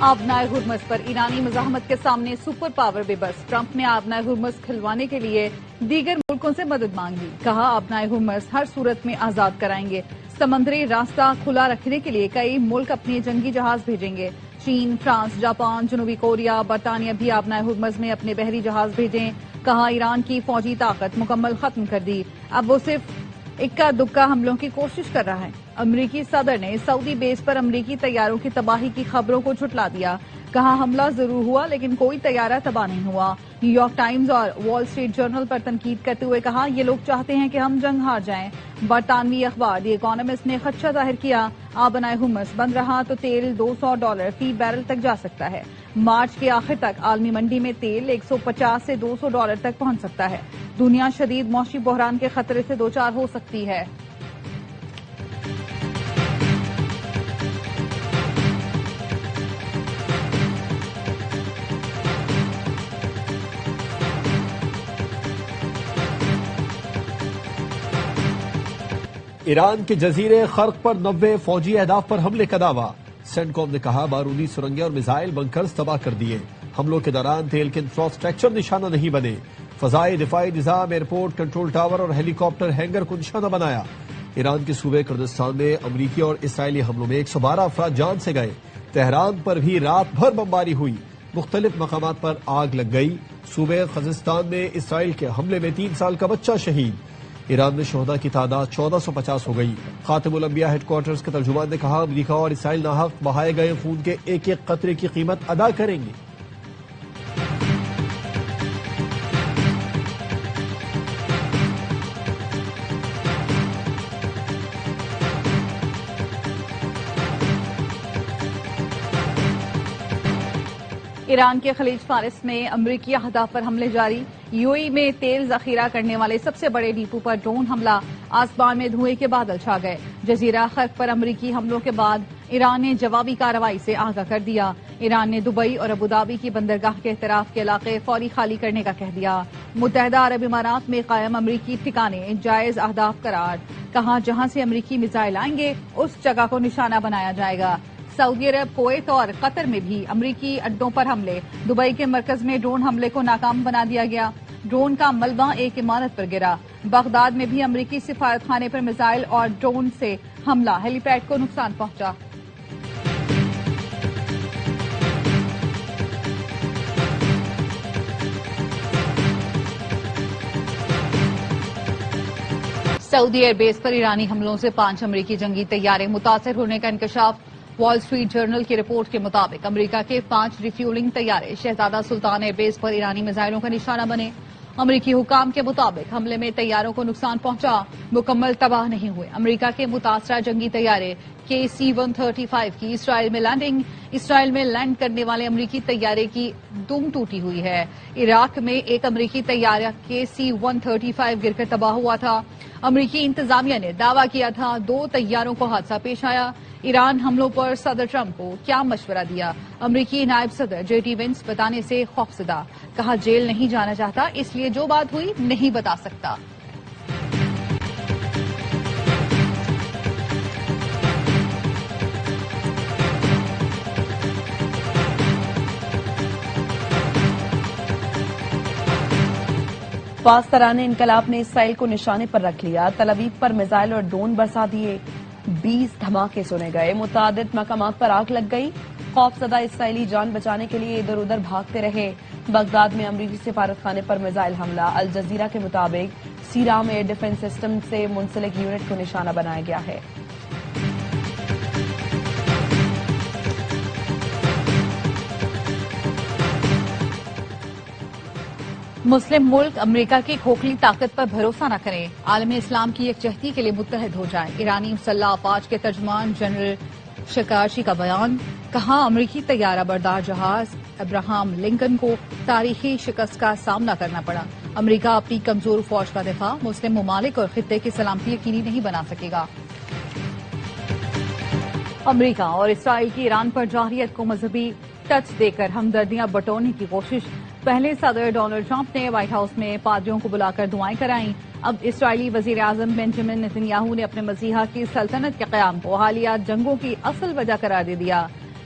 آبنائے ہرمز پر ایرانی مزاحمت کے سامنے سپر پاور بے بس، ٹرمپ نے آبنائے ہرمز کھلوانے کے لیے دیگر ملکوں سے مدد مانگی، کہا آبنائے ہرمز ہر صورت میں آزاد کرائیں گے، سمندری راستہ کھلا رکھنے کے لیے کئی ملک اپنے جنگی جہاز بھیجیں گے، چین، فرانس، جاپان، جنوبی کوریا، برطانیہ بھی آبنائے ہرمز میں اپنے بحری جہاز بھیجیں، کہا ایران کی فوجی طاقت مکمل ختم کر دی، اب وہ صرف اکا دکا حملوں کی کوشش کر رہا ہے۔ امریکی صدر نے سعودی بیس پر امریکی طیاروں کی تباہی کی خبروں کو جھٹلا دیا، کہا حملہ ضرور ہوا لیکن کوئی طیارہ تباہ نہیں ہوا۔ نیو یارک ٹائمز اور وال اسٹریٹ جرنل پر تنقید کرتے ہوئے کہا یہ لوگ چاہتے ہیں کہ ہم جنگ ہار جائیں۔ برطانوی اخبار دی اکانومسٹ نے خدشہ ظاہر کیا آبنائے ہرمز بند رہا تو تیل $200 فی بیرل تک جا سکتا ہے۔ مارچ کے آخر تک عالمی منڈی میں تیل $150 سے $200 تک پہنچ سکتا ہے۔ دنیا شدید معاشی بحران کے خطرے سے دوچار ہو سکتی ہے۔ ایران کے جزیرے خرق پر 90 فوجی اہداف پر حملے کا دعویٰ، سینٹکوم نے کہا بارودی سرنگیں اور میزائل بنکرز تباہ کر دیے، حملوں کے دوران تیل کے انفراسٹرکچر نشانہ نہیں بنے، فضائی دفاعی نظام ایئرپورٹ کنٹرول ٹاور اور ہیلی کاپٹر ہینگر کو نشانہ بنایا۔ ایران کے صوبے کردستان میں امریکی اور اسرائیلی حملوں میں 112 افراد جان سے گئے، تہران پر بھی رات بھر بمباری ہوئی، مختلف مقامات پر آگ لگ گئی، صوبے خوزستان میں اسرائیل کے حملے میں 3 سال کا بچہ شہید۔ ایران میں شہداء کی تعداد 1450 ہو گئی۔ خاتم الانبیاء ہیڈ کوارٹرز کے ترجمان نے کہا امریکہ اور اسرائیل ناحق بہائے گئے خون کے ایک ایک قطرے کی قیمت ادا کریں گے۔ ایران کے خلیج فارس میں امریکی اہداف پر حملے جاری، یو اے ای میں تیل ذخیرہ کرنے والے سب سے بڑے ڈیپو پر ڈرون حملہ، آسمان میں دھوئیں کے بادل چھا گئے۔ جزیرہ خرق پر امریکی حملوں کے بعد ایران نے جوابی کارروائی سے آگاہ کر دیا۔ ایران نے دبئی اور ابوظہبی کی بندرگاہ کے اطراف کے علاقے فوری خالی کرنے کا کہہ دیا۔ متحدہ عرب امارات میں قائم امریکی ٹھکانے جائز اہداف قرار، کہا جہاں سے امریکی میزائل آئیں گے اس جگہ کو نشانہ بنایا جائے گا۔ سعودی عرب، کویت اور قطر میں بھی امریکی اڈوں پر حملے، دبئی کے مرکز میں ڈرون حملے کو ناکام بنا دیا گیا، ڈرون کا ملبہ ایک عمارت پر گرا۔ بغداد میں بھی امریکی سفارت خانے پر میزائل اور ڈرون سے حملہ، ہیلی پیڈ کو نقصان پہنچا۔ سعودی ایئر بیس پر ایرانی حملوں سے 5 امریکی جنگی طیارے متاثر ہونے کا انکشاف، وال اسٹریٹ جرنل کی رپورٹ کے مطابق امریکہ کے 5 ریفیولنگ طیارے شہزادہ سلطان ایئر بیس پر ایرانی میزائلوں کا نشانہ بنے۔ امریکی حکام کے مطابق حملے میں طیاروں کو نقصان پہنچا، مکمل تباہ نہیں ہوئے۔ امریکہ کے متاثرہ جنگی طیارے KC-135 کی اسرائیل میں لینڈ کرنے والے امریکی طیارے کی دم ٹوٹی ہوئی ہے۔ عراق میں ایک امریکی طیارہ KC-135 گر کر تباہ ہوا تھا۔ امریکی انتظامیہ نے دعویٰ کیا تھا 2 طیاروں کو حادثہ پیش آیا۔ ایران حملوں پر صدر ٹرمپ کو کیا مشورہ دیا؟ امریکی نائب صدر JD وینس بتانے سے خوفزدہ، کہا جیل نہیں جانا چاہتا اس لیے جو بات ہوئی نہیں بتا سکتا۔ پاسداران انقلاب نے اسرائیل کو نشانے پر رکھ لیا، تل ابیب پر میزائل اور ڈرون برسا دیے، 20 دھماکے سنے گئے، متعدد مقامات پر آگ لگ گئی، خوفزدہ اسرائیلی جان بچانے کے لیے ادھر ادھر بھاگتے رہے۔ بغداد میں امریکی سفارت خانے پر میزائل حملہ، الجزیرہ کے مطابق سیرام ایئر ڈیفنس سسٹم سے منسلک یونٹ کو نشانہ بنایا گیا ہے۔ مسلم ملک امریکہ کی کھوکھلی طاقت پر بھروسہ نہ کریں، عالم اسلام کی یکجہتی کے لیے متحد ہو جائیں۔ ایرانی مسلح افواج کے ترجمان جنرل شکارچی کا بیان، کہا امریکی طیارہ بردار جہاز ابراہم لنکن کو تاریخی شکست کا سامنا کرنا پڑا۔ امریکہ اپنی کمزور فوج کا دفاع مسلم ممالک اور خطے کی سلامتی یقینی نہیں بنا سکے گا۔ امریکہ اور اسرائیل کی ایران پر جارحیت کو مذہبی ٹچ دے کر ہمدردیاں بٹورنے کی کوشش، پہلے صدر ڈونلڈ ٹرمپ نے وائٹ ہاؤس میں پادریوں کو بلا کر دعائیں کرائیں، اب اسرائیلی وزیر اعظم بنجمن نتن یاہو نے اپنے مسیحا کی سلطنت کے قیام کو حالیہ جنگوں کی اصل وجہ قرار دے دیا۔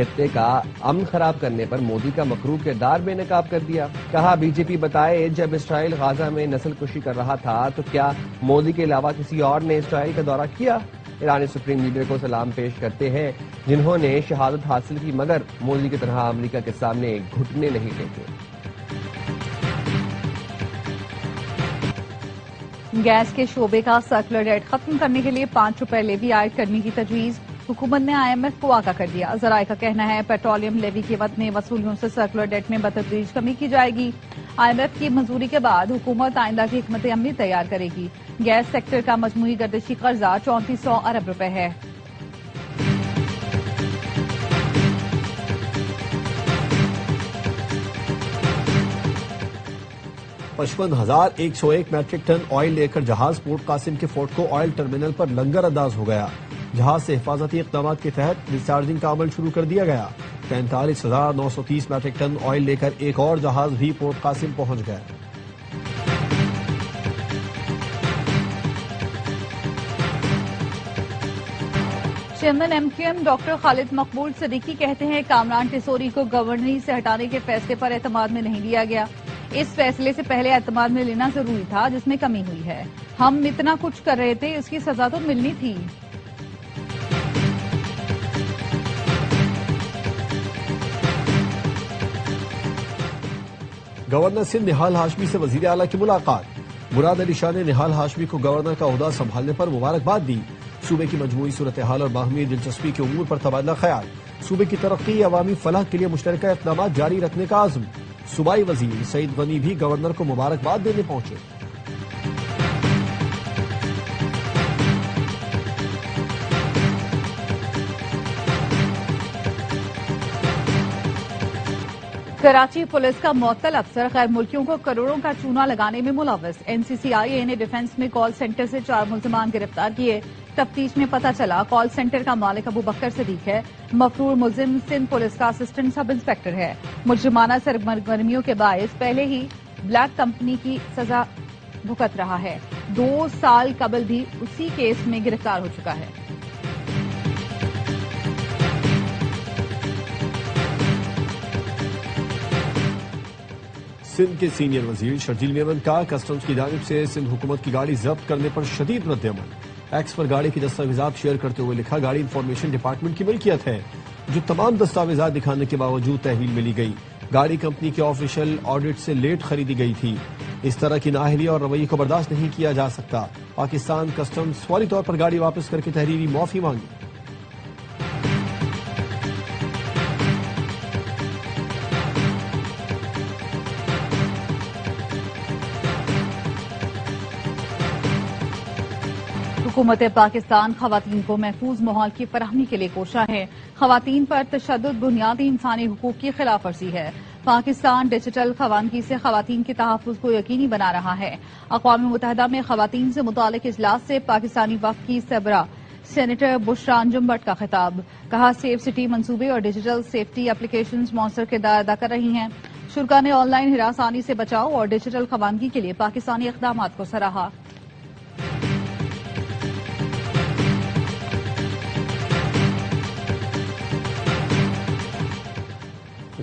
خطے کا امن خراب کرنے پر مودی کا مکروہ کردار بے نقاب کر دیا. کہا بی جے پی بتائے جب اسرائیل غزہ میں نسل کشی کر رہا تھا تو کیا مودی کے علاوہ کسی اور نے اسرائیل کا دورہ کیا؟ ایرانی سپریم لیڈر کو سلام پیش کرتے ہیں جنہوں نے شہادت حاصل کی مگر مودی کی طرح امریکہ کے سامنے گھٹنے نہیں ٹیکے. گیس کے شعبے کا سرکولر ریٹ ختم کرنے کے لیے 5 روپے لیوی عائد کرنے کی تجویز. حکومت نے آئی ایم ایف کو آگاہ کر دیا. ذرائع کا کہنا ہے پیٹرولیم لیوی قیمت میں وصولیوں سے سرکولر ریٹ میں بتدریج کمی کی جائے گی. آئی ایم ایف کی منظوری کے بعد حکومت آئندہ کی حکمت عملی تیار کرے گی. گیس سیکٹر کا مجموعی گردشی قرضہ 3400 ارب روپے ہے. پچپن 1,101 میٹرک ٹن آئل لے کر جہاز پورٹ قاسم کے فورٹ کو آئل ٹرمینل پر لنگر انداز ہو گیا. جہاز سے حفاظتی اقدامات کے تحت ڈسچارجنگ کا عمل شروع کر دیا گیا. 45,930 میٹرک ٹن آئل لے کر ایک اور جہاز بھی پورٹ قاسم پہنچ گیا. Chairman M Q M doctor Khalid Maqbool Siddiqui کہتے ہیں کامران ٹیسوری کو گورنری سے ہٹانے کے فیصلے پر اعتماد میں نہیں لیا گیا. اس فیصلے سے پہلے اعتماد میں لینا ضروری تھا جس میں کمی ہوئی ہے. ہم اتنا کچھ کر رہے تھے اس کی سزا تو ملنی تھی. گورنر سندھ نہال ہاشمی سے وزیر اعلیٰ کی ملاقات. مراد علی شاہ نے نہال ہاشمی کو گورنر کا عہدہ سنبھالنے پر مبارکباد دی. صوبے کی مجموعی صورتحال اور باہمی دلچسپی کے امور پر تبادلہ خیال. صوبے کی ترقی عوامی فلاح کے لیے مشترکہ اقدامات جاری رکھنے کا عزم. صوبائی وزیر سعید غنی بھی گورنر کو مبارکباد دینے پہنچے. کراچی پولیس کا معطل افسر غیر ملکیوں کو کروڑوں کا چونا لگانے میں ملوث. این سی سی آئی اے نے ڈیفنس میں کال سینٹر سے 4 ملزمان گرفتار کیے. تفتیش میں پتہ چلا کال سینٹر کا مالک ابو بکر صدیق ہے. مفرور ملزم سندھ پولیس کا اسسٹنٹ سب انسپکٹر ہے. مجرمانہ سرگرمیوں کے باعث پہلے ہی بلیک کمپنی کی سزا بھگت رہا ہے. 2 سال قبل بھی اسی کیس میں گرفتار ہو چکا ہے. سندھ کے سینئر وزیر شرجیل میمن کا کسٹمز کی جانب سے سندھ حکومت کی گاڑی ضبط کرنے پر شدید رد عمل. ایکس پر گاڑی کی دستاویزات شیئر کرتے ہوئے لکھا گاڑی انفارمیشن ڈپارٹمنٹ کی ملکیت ہے جو تمام دستاویزات دکھانے کے باوجود تحویل میں لی گئی. گاڑی کمپنی کے آفیشل آڈٹ سے لیٹ خریدی گئی تھی. اس طرح کی نااہلی اور رویے کو برداشت نہیں کیا جا سکتا. پاکستان کسٹمز فوری طور پر گاڑی واپس کر کے تحریری معافی مانگی. حکومت پاکستان خواتین کو محفوظ ماحول کی فراہمی کے لیے کوشاں ہے. خواتین پر تشدد بنیادی انسانی حقوق کی خلاف ورزی ہے. پاکستان ڈیجیٹل خوانگی سے خواتین کے تحفظ کو یقینی بنا رہا ہے. اقوام متحدہ میں خواتین سے متعلق اجلاس سے پاکستانی وفد کی سربراہ سینیٹر بشرا انجم بٹ کا خطاب. کہا سیف سٹی منصوبے اور ڈیجیٹل سیفٹی اپلیکیشنز مؤثر کردار ادا کر رہی ہیں. شرکاء نے آن لائن ہراسانی سے بچاؤ اور ڈیجیٹل خوانگی کے لیے پاکستانی اقدامات کو سراہا.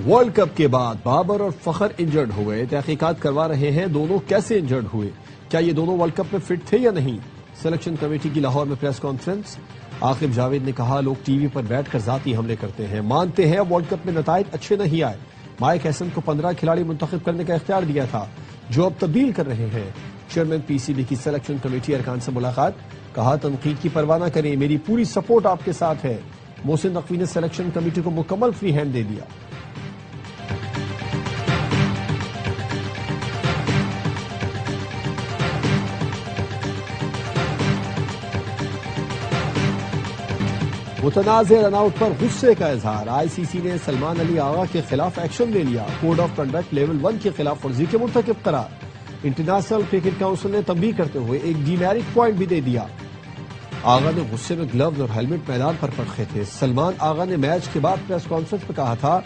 ورلڈ کپ کے بعد بابر اور فخر انجرڈ ہوئے. تحقیقات کروا رہے ہیں دونوں کیسے انجرڈ ہوئے. کیا یہ دونوں ورلڈ کپ میں فٹ تھے یا نہیں. سلیکشن کمیٹی کی لاہور میں پریس کانفرنس. عاقب جاوید نے کہا لوگ ٹی وی پر بیٹھ کر ذاتی حملے کرتے ہیں. مانتے ہیں ورلڈ کپ میں نتائج اچھے نہیں آئے. مائک ہیسن کو 15 کھلاڑی منتخب کرنے کا اختیار دیا تھا جو اب تبدیل کر رہے ہیں. چیئرمین پی سی بی کی سلیکشن کمیٹی ارکان سے ملاقات. کہا تنقید کی پرواہ نہ کریں میری پوری سپورٹ آپ کے ساتھ ہے. محسن نقوی نے سلیکشن کمیٹی کو مکمل فری ہینڈ دے دیا. متنازع رن آؤٹ پر غصے کا اظہار. آئی سی سی نے سلمان علی آغا کے خلاف ایکشن لے لیا. کوڈ آف کنڈکٹ لیول 1 کی خلاف ورزی کے مرتکب قرار. انٹرنیشنل کرکٹ کونسل نے تنبیہ کرتے ہوئے ایک ڈی میرٹ پوائنٹ بھی دے دیا. آغا نے غصے میں گلوز اور ہیلمٹ میدان پر پٹخے تھے. سلمان آغا نے میچ کے بعد پریس کانفرنس میں کہا تھا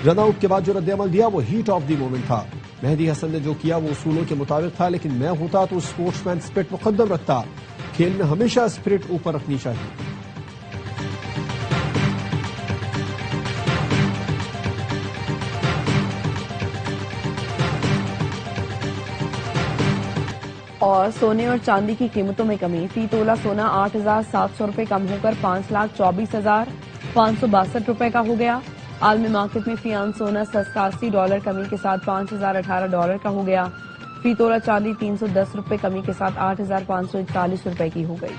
رن آؤٹ کے بعد جو رد عمل دیا وہ ہیٹ آف دی مومنٹ تھا. مہدی حسن نے جو کیا وہ اصولوں کے مطابق تھا لیکن میں ہوتا تو اسپورٹس مین اسپرٹ مقدم رکھتا. کھیل میں ہمیشہ اسپرٹ اوپر رکھنی چاہیے. اور سونے اور چاندی کی قیمتوں میں کمی، فی تولہ سونا 8,700 روپے کم ہو کر 5,24,562 روپے کا ہو گیا۔ عالمی مارکیٹ میں فی آن سونا $87 کمی کے ساتھ $5,018 کا ہو گیا۔ فی تولہ چاندی 310 روپے کمی کے ساتھ 8,541 روپے کی ہو گئی۔